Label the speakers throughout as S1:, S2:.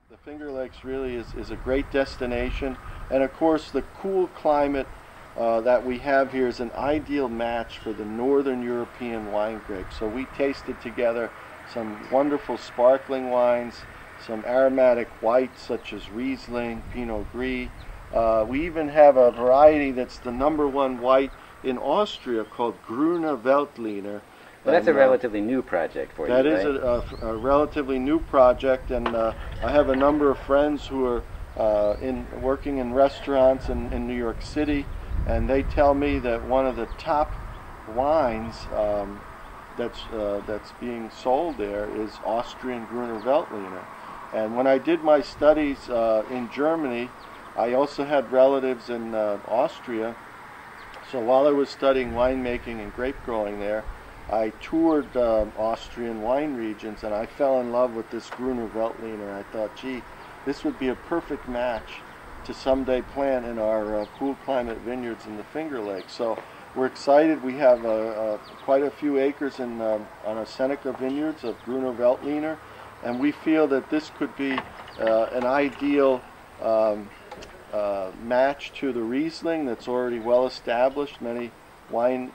S1: The Finger Lakes really is a great destination, and of course the cool climate that we have here is an ideal match for the Northern European wine grape. So we tasted together some wonderful sparkling wines, some aromatic whites such as Riesling, Pinot Gris. We even have a variety that's the #1 white in Austria called Grüner Veltliner.
S2: Well, that's a relatively new project for you, right?
S1: That is a relatively new project, and I have a number of friends who are working in restaurants in New York City, and they tell me that one of the top wines that's being sold there is Austrian Grüner Veltliner. And when I did my studies in Germany, I also had relatives in Austria. So while I was studying winemaking and grape growing there, I toured Austrian wine regions, and I fell in love with this Grüner Veltliner. I thought, gee, this would be a perfect match to someday plant in our cool climate vineyards in the Finger Lakes. So we're excited. We have quite a few acres on our Seneca vineyards of Grüner Veltliner, and we feel that this could be an ideal match to the Riesling that's already well established. Many wine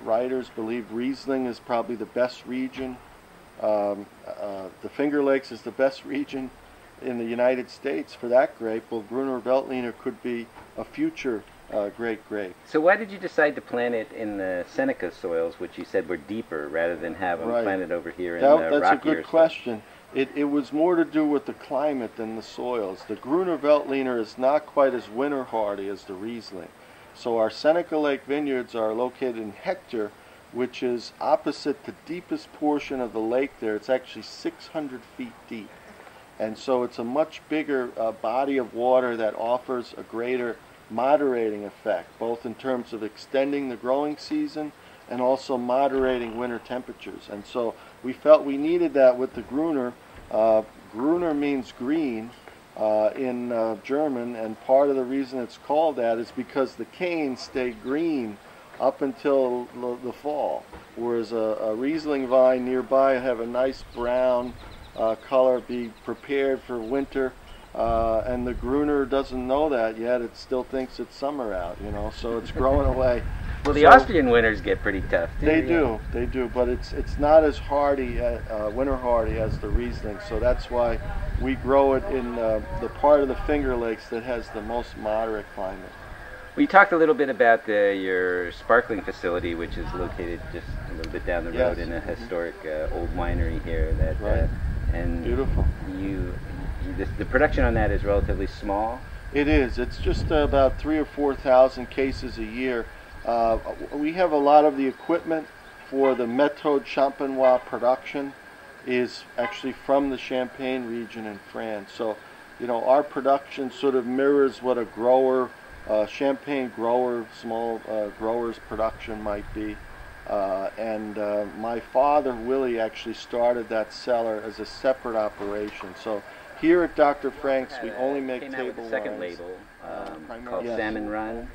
S1: writers believe Riesling is probably the best region. The Finger Lakes is the best region in the United States for that grape. Well, Grüner Veltliner could be a future great grape.
S2: So why did you decide to plant it in the Seneca soils, which you said were deeper, rather than have them planted over here in the rockier
S1: That's a good
S2: stuff?
S1: question. It was more to do with the climate than the soils. The Grüner Veltliner is not quite as winter hardy as the Riesling. So our Seneca Lake vineyards are located in Hector, which is opposite the deepest portion of the lake there. It's actually 600 feet deep. And so it's a much bigger body of water that offers a greater moderating effect, both in terms of extending the growing season and also moderating winter temperatures. And so we felt we needed that with the Grüner. Grüner means green in German, and part of the reason it's called that is because the canes stay green up until the fall, whereas a Riesling vine nearby have a nice brown color, be prepared for winter, and the Grüner doesn't know that yet. It still thinks it's summer out, you know, so it's growing away.
S2: Well, the Austrian winters get pretty tough too.
S1: They do, but it's not as hardy, winter hardy as the Riesling. So that's why we grow it in the part of the Finger Lakes that has the most moderate climate.
S2: We talked a little bit about your sparkling facility, which is located just a little bit down the road in a historic old winery here. And
S1: beautiful.
S2: The production on that is relatively small.
S1: It is. It's just about 3,000 or 4,000 cases a year. We have a lot of the equipment for the Méthode Champenoise production is actually from the Champagne region in France. So, you know, our production sort of mirrors what a grower, Champagne grower, small grower's production might be. And my father, Willie, actually started that cellar as a separate operation. So here at Dr. Frank's, we only make
S2: came
S1: table
S2: out with a second
S1: wines.
S2: label called Salmon Run.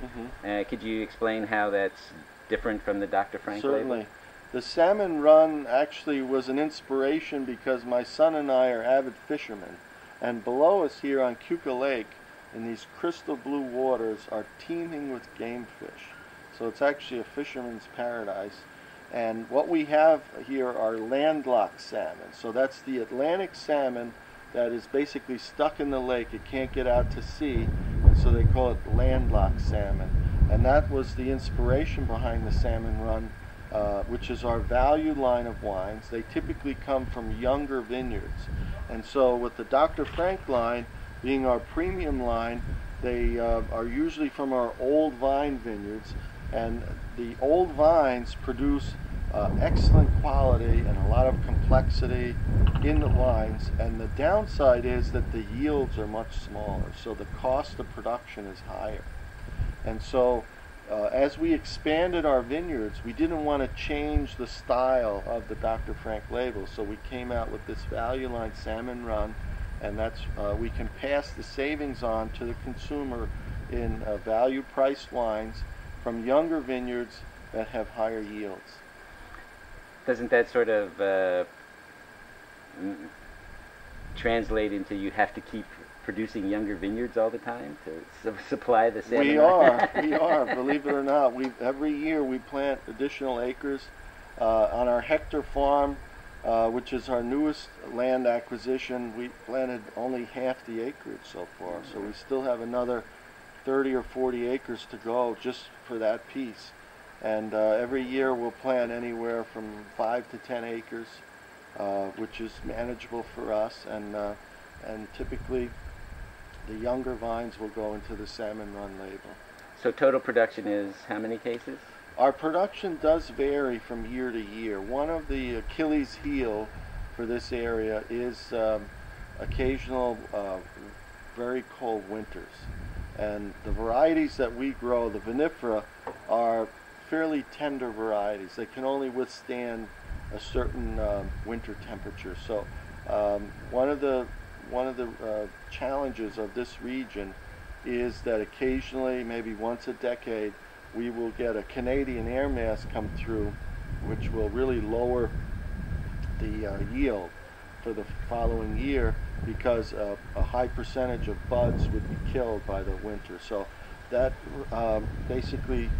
S2: Could you explain how that's different from the Dr. Frank label?
S1: Certainly. The Salmon Run actually was an inspiration because my son and I are avid fishermen. And below us here on Keuka Lake, in these crystal blue waters, are teeming with game fish. So it's actually a fisherman's paradise. And what we have here are landlocked salmon. So that's the Atlantic salmon that is basically stuck in the lake. It can't get out to sea, and so they call it landlocked salmon. And that was the inspiration behind the Salmon Run, which is our value line of wines. They typically come from younger vineyards. And so with the Dr. Frank line being our premium line, they are usually from our old vine vineyards. And the old vines produce excellent quality and a lot of complexity in the wines, and the downside is that the yields are much smaller, so the cost of production is higher. And so as we expanded our vineyards, we didn't want to change the style of the Dr. Frank label, so we came out with this value line Salmon Run, and that's we can pass the savings on to the consumer in value priced wines from younger vineyards that have higher yields.
S2: Doesn't that sort of translate into you have to keep producing younger vineyards all the time to supply the salmon?
S1: We are. Believe it or not, every year we plant additional acres on our hectare farm, which is our newest land acquisition. We planted only half the acreage so far, so we still have another 30 or 40 acres to go just for that piece. And every year we'll plant anywhere from 5 to 10 acres, which is manageable for us, and typically the younger vines will go into the Salmon Run label.
S2: So total production is how many cases?
S1: Our production does vary from year to year. One of the Achilles heel for this area is occasional very cold winters. And the varieties that we grow, the vinifera, are fairly tender varieties. They can only withstand a certain winter temperature. So one of the challenges of this region is that occasionally, maybe once a decade, we will get a Canadian air mass come through, which will really lower the yield for the following year, because a high percentage of buds would be killed by the winter. So that basically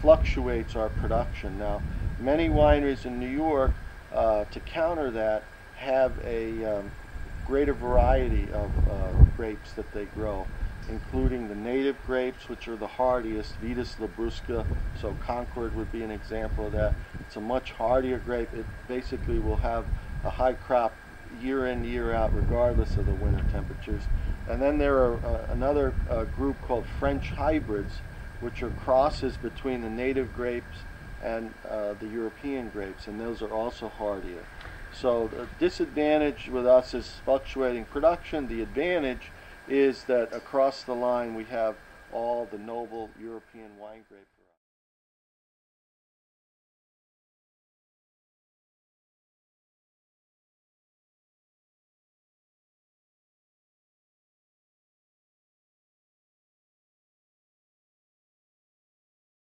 S1: fluctuates our production. Now, many wineries in New York, to counter that, have a greater variety of grapes that they grow, including the native grapes, which are the hardiest, Vitis labrusca, so Concord would be an example of that. It's a much hardier grape. It basically will have a high crop year in, year out, regardless of the winter temperatures. And then there are another group called French hybrids, which are crosses between the native grapes and the European grapes, and those are also hardier. So the disadvantage with us is fluctuating production. The advantage is that across the line we have all the noble European wine grape varieties.